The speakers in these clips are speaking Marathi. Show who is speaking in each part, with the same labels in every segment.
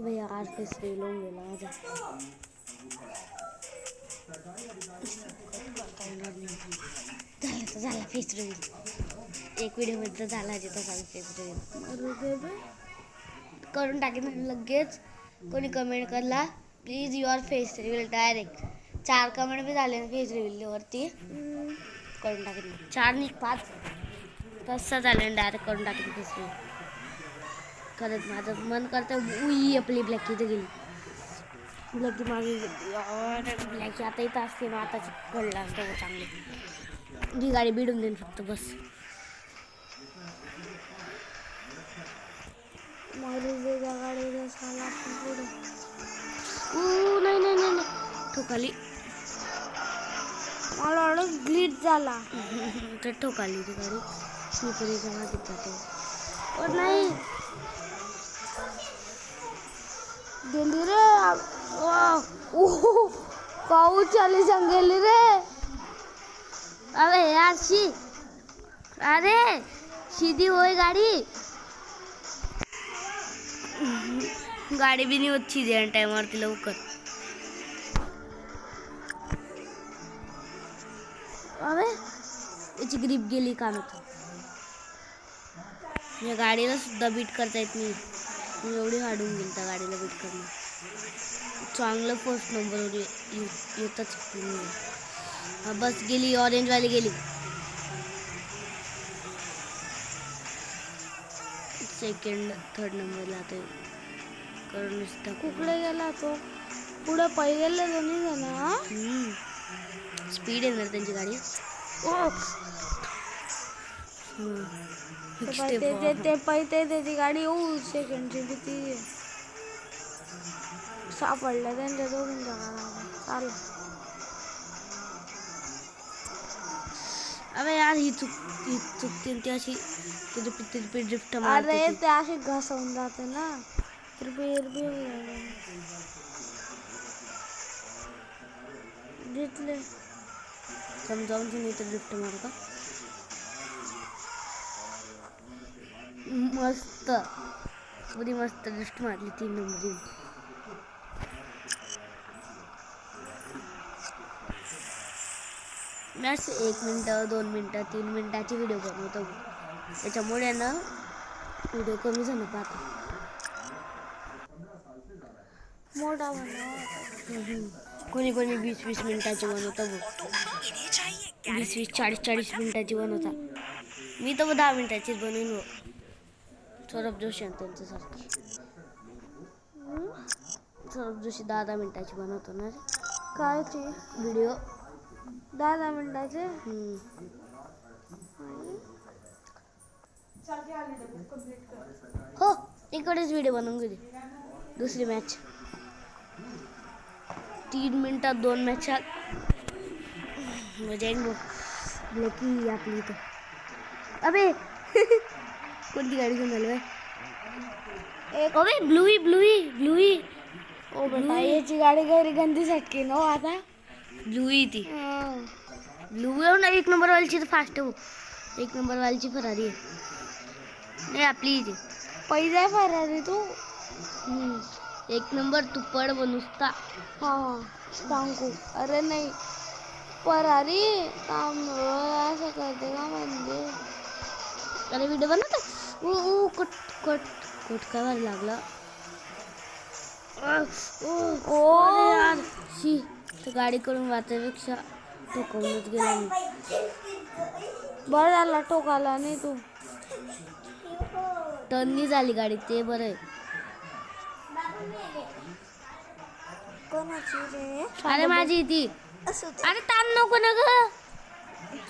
Speaker 1: भैया आज फेस रिवील होऊन गेला माझा झाला फेस रिवील एक व्हिडिओ मध्ये झाला जिथं झाला फेस रिवील करून टाकेन लगेच. कोणी कमेंट करला please your face reveal direct 4 comment भी झाले फेस रिवील वरती करून टाकेन 4 नाही 5 तसं झालं डायरेक्ट करून टाकेन फेस रिवील. खरंच माझं मन करतं उई आपली ब्लॅकी तर गेली ब्लॅकी मागे ब्लॅकी आता इथं असते ना आताची घडला असतं चांगली जी गाडी बिडून देईन फक्त बस. गाडी नाही नाही नाही नाही ठोकाली मला वाटलं ग्लिच झाला तर ठोकाली ती गाडी मी तरी मागे जाते और नाही गेली रे पाऊस चाली गेली रे. अरे यार अरे सीधी होय गाडी गाडी भी नाही होत सीधी आणि टाइमवरती लवकर. अरे याची ग्रीप गेली कानात. या गाडीला सुद्धा बीट करता येत नाही एवढी हाडून गेली त्या गाडीला बीट करणं. चांगलं फर्स्ट नंबरवर येतच बस गेली ऑरेंजवाली गेली. सेकंड थर्ड नंबरला ते करून कुकडे गेला तो पुढे पहिल्याला दोन्ही जण स्पीड आहे ना त्यांची गाडी. ते पहिले त्याची गाडी येऊ सेकंडची भीती सापडल्या त्यांच्या दोघींच्या चाल. अरे यार ही चुकते ती अशी तिरपी ड्रिफ्ट मारते. अरे ते अशी घसवून जाते ना तिरपी घेतले समजावून नाही तर ड्रिफ्ट मारू का. मस्त पुरी मस्त ड्रिफ्ट मारली 3 नंबर. मी असं 1 मिनिट 2 मिनिटं 3 मिनिटाची व्हिडिओ बनवतो त्याच्यामुळे ना व्हिडिओ कमी झालं पाहतो. मोठा कोणी 20-20 मिनिटाची बनवतं 20-20 40-40 मिनिटाची बनवता. मी तर 10 मिनिटाचीच बनवून सौरभ जोशी आणि त्यांच्यासारखी. सौरभ जोशी 10 मिनिटाची बनवतो ना कायची व्हिडिओ 10 मिनिटाचे. हो इकडेच व्हिडिओ बनवून गेली. दुसरी मॅच 3 मिनिटात 2 मॅच मजा येईन ब्लॅकी आपली इथं. अबे कोणती गाडी घेऊन आली अबे ब्लूई ओ बेटा याची गाडी घरी गंदी सटकी नो आता ब्लूई ती ब्लू ना 1 नंबर वालीची तर फास्ट हो 1 नंबर वालीची फरारी आहे नाही आपली इथे पहिला फरारी तू 1 नंबर तू पड नुसता. हा सांगू अरे नाही फरारी काम असं करते का म्हणजे. अरे व्हिडिओ बनवतो कट काय लागला. यार शी तर गाडी करून वाचायपेक्षा ठोकवूनच गेला मी. बरं झाला ठोकाला नाही तू टर्नी झाली गाडी ते बरं आहे. कोणाची रे अरे माझी ती अरे ताण नको ना ग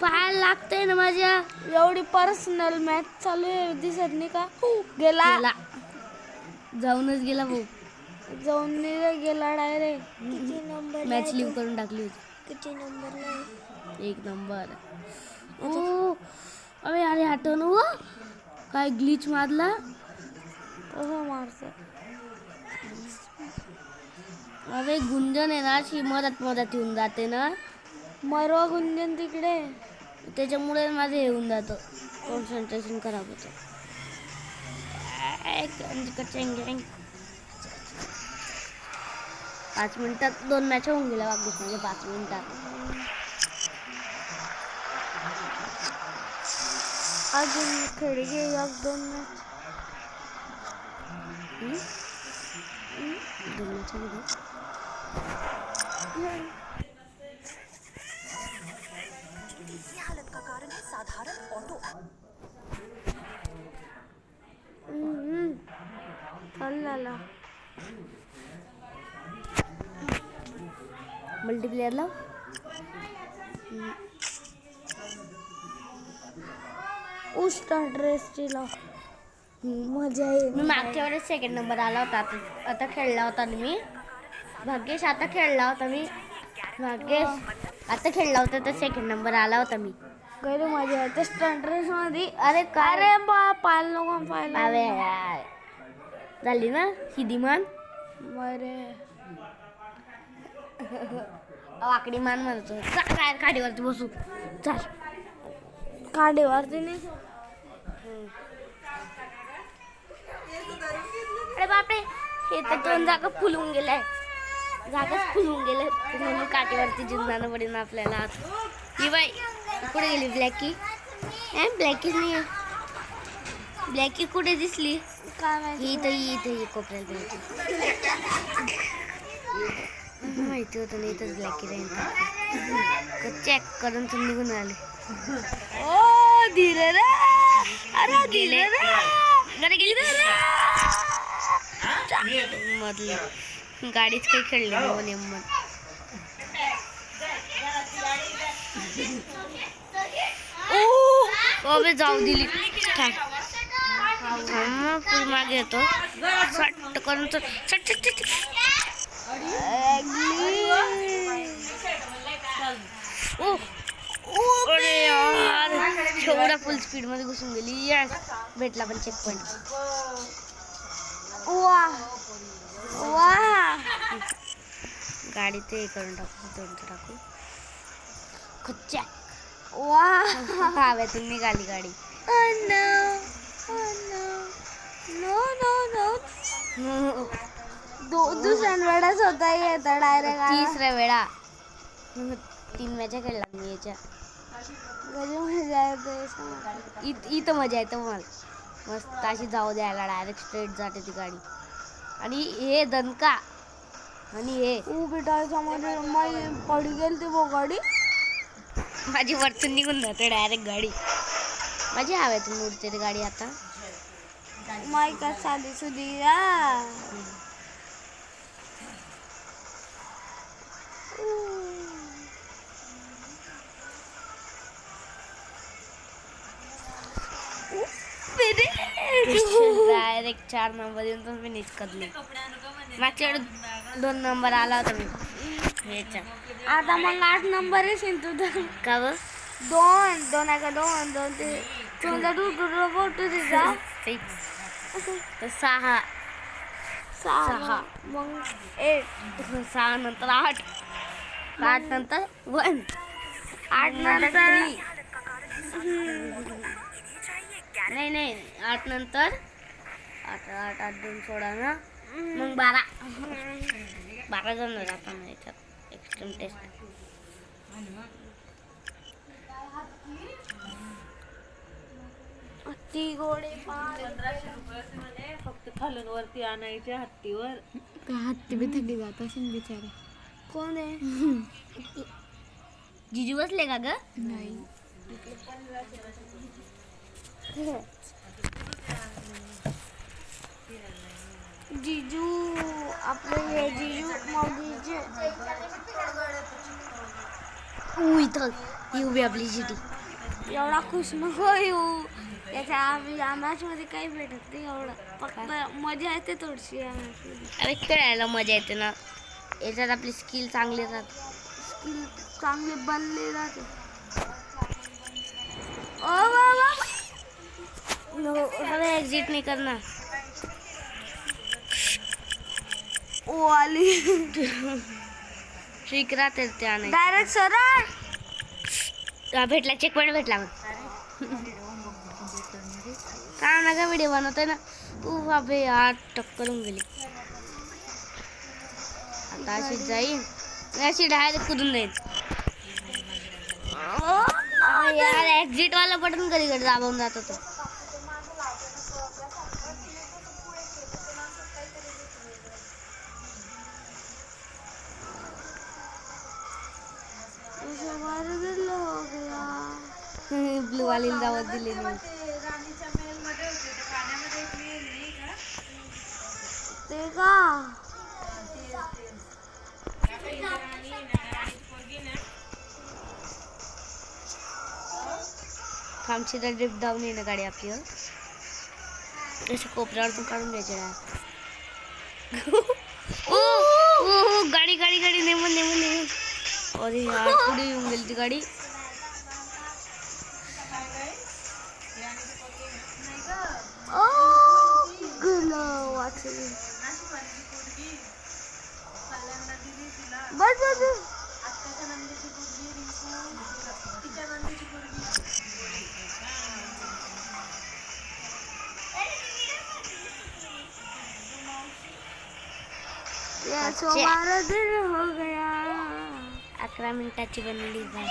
Speaker 1: पाहायला लागतंय ना माझ्या. एवढी पर्सनल मॅच चालू आहे दिसत नाही का. गेला जाऊनच गेला भाऊ जाऊन नाही गेला डायरेक्ट. मॅच लिव्ह करून टाकली होती.
Speaker 2: किती नंबरला?
Speaker 1: 1 नंबर. ओ अबे अरे आठव ना काय ग्लिच मारला.
Speaker 2: कसं मारतं?
Speaker 1: अबे गुंजन आहे ना अशी मदत येऊन जाते ना.
Speaker 2: मरवा गुंजन तिकडे.
Speaker 1: त्याच्यामुळे माझं हे होऊन जातं. कॉन्सन्ट्रेशन खराब होतं. 5 मिनिटात 2 मॅच होऊन गेल्या वागीस म्हणजे 5 मिनिटात.
Speaker 2: अजून खेळी घे 1-2 मॅच.
Speaker 1: 2 मॅच मध्ये
Speaker 3: हालत का कारण है साधारण ऑटो।
Speaker 2: चालला
Speaker 1: मल्टीप्लेअरला
Speaker 2: उष्टा ड्रेसची लाव. मजा येईल.
Speaker 1: मी मागच्या वेळेस 2nd नंबर आला होता. आता खेळला होता मी भाग्येश. आता खेळला होता मी भाग्येश. आता खेळला होता तर 2nd नंबर आला होता मी.
Speaker 2: गैर मजा येते स्टंट रेस मध्ये.
Speaker 1: अरे काय
Speaker 2: अरे बा पाहिलं नको पाहिलं.
Speaker 1: अबे यार झाली ना ही दिमान.
Speaker 2: मरे
Speaker 1: वाकडी मान म्हणतो. काय गाडीवरती बसू चाल.
Speaker 2: काढेवरती नाही.
Speaker 1: अरे बापरे हे तर 2 जागा फुलून गेलाय. जागाच फुलून गेले म्हणून काठीवरती जिंकणं पडेल आपल्याला. ही बाई कुठे गेली ब्लॅकी? ब्लॅकीच नाही आहे. ब्लॅकी कुठे दिसली?
Speaker 2: काय माहिती.
Speaker 1: इथं कोपऱ्यात ब्लॅकी. माहिती होतं नाही इथंच ब्लॅकी राहील. चेक करून तुम्ही निघून आले.
Speaker 2: ओ धीरे रे. अरे
Speaker 1: गेले गेली मधली गाडीच काही खेळली नाही नेमन. अबे जाऊ दिली. पुढे मागे येतो सट करून अरे यार एवढा फुल स्पीड मध्ये घुसून गेली. यस भेटला पण चेक पॉइंट.
Speaker 2: वा वा.
Speaker 1: गाडी ते करून टाकू खच्च्या.
Speaker 2: वा
Speaker 1: हव्यातून निघाली गाडी.
Speaker 2: दुसऱ्या वेळेस होता येतं डायरेक्ट.
Speaker 1: 3ऱ्या वेळा 3 मॅचा खेळला मी याच्या.
Speaker 2: घरी मजा येते.
Speaker 1: इथं मजा येतं मला मस्त अशी जाऊ द्यायला. डायरेक्ट स्ट्रेट जाते ती गाडी. आणि हे दणका आणि हे
Speaker 2: बेटा समोर माई पडी गेली ती वो गाडी.
Speaker 1: माझी वरतून निघून जाते डायरेक्ट गाडी. माझी हव्यातून उडते ती गाडी आता.
Speaker 2: माई का साधी सुधी.
Speaker 1: डायरेक्ट 4 नंबर येऊन तर मी निचकतली. मागच्या 2 नंबर आला होता मी याच्या.
Speaker 2: आता मग 8 नंबर येशील तुझा.
Speaker 1: का ब
Speaker 2: 2 ते तुझा फोटो तिचा 6 मग 8.
Speaker 1: 6 नंतर 8. 8 नंतर 1.
Speaker 2: 8 नंतर
Speaker 1: नाही 8 नंतर 8 2 16 ना मग 12. 12 जण आपण याच्यात एक्स्ट्रीम टेस्ट.
Speaker 2: ती गोडे
Speaker 3: फक्त खालून वरती आणायचे हत्तीवर.
Speaker 2: त्या हत्ती बी थंडी जात असेल बिचारे. कोण आहे?
Speaker 1: जिजू बसले का ग?
Speaker 2: नाही. जिजू आपले हे जिजू माऊलीचे.
Speaker 1: इथं येऊ बी आपली सिटी.
Speaker 2: एवढा खुश नको येऊ. या मॅच मध्ये काही भेटत नाही एवढं, फक्त मजा येते थोडीशी या मॅच मध्ये.
Speaker 1: अरे खेळायला मजा येते ना, याच्यात आपली स्किल चांगली राहते.
Speaker 2: स्किल चांगले बनले जाते. ओ बाबा
Speaker 1: सगळे एक्झिट नाही करणार.
Speaker 2: ओ आली
Speaker 1: ट्रिक राहते ते आणायची.
Speaker 2: डायरेक्ट सरळ.
Speaker 1: भेटला, चेक पॉईंट भेटला मग. काय ना का व्हिडिओ बनवतोय ना तू बाबे यार, टक्कर होऊन गेली. आता अशी जाईन, अशी डायरेक्ट कुदून जाईल. यार एक्झिट वाला बटन कधी कधी दाबवून जात होतं. ब्लू वाली दावत दिली नाही.
Speaker 2: ते का
Speaker 1: आमची तर ड्रिप डाऊन येणं गाडी आपली. अशी कोपऱ्यावर पण काढून घ्यायची ना. ओ गाडी गाडी गाडी नेमून नेमून नेमून. अरे यार पुढे येऊन गेली ती गाडी.
Speaker 2: गेलं वाचली. बस बस हमारा दिल हो गया.
Speaker 1: 11 मिनिटाची बनवली बाय.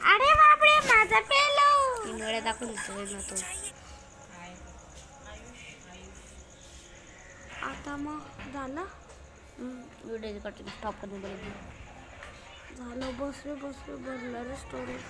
Speaker 2: अरे बापरे माझा पेलो.
Speaker 1: 3 वेळा दाखवून देतोय ना तो.
Speaker 2: आता मग झालं.
Speaker 1: व्हिडिओ कटिंग स्टॉप करणे बोलले.
Speaker 2: झालं. बसवे बसवे भरलं रे स्टोरेज.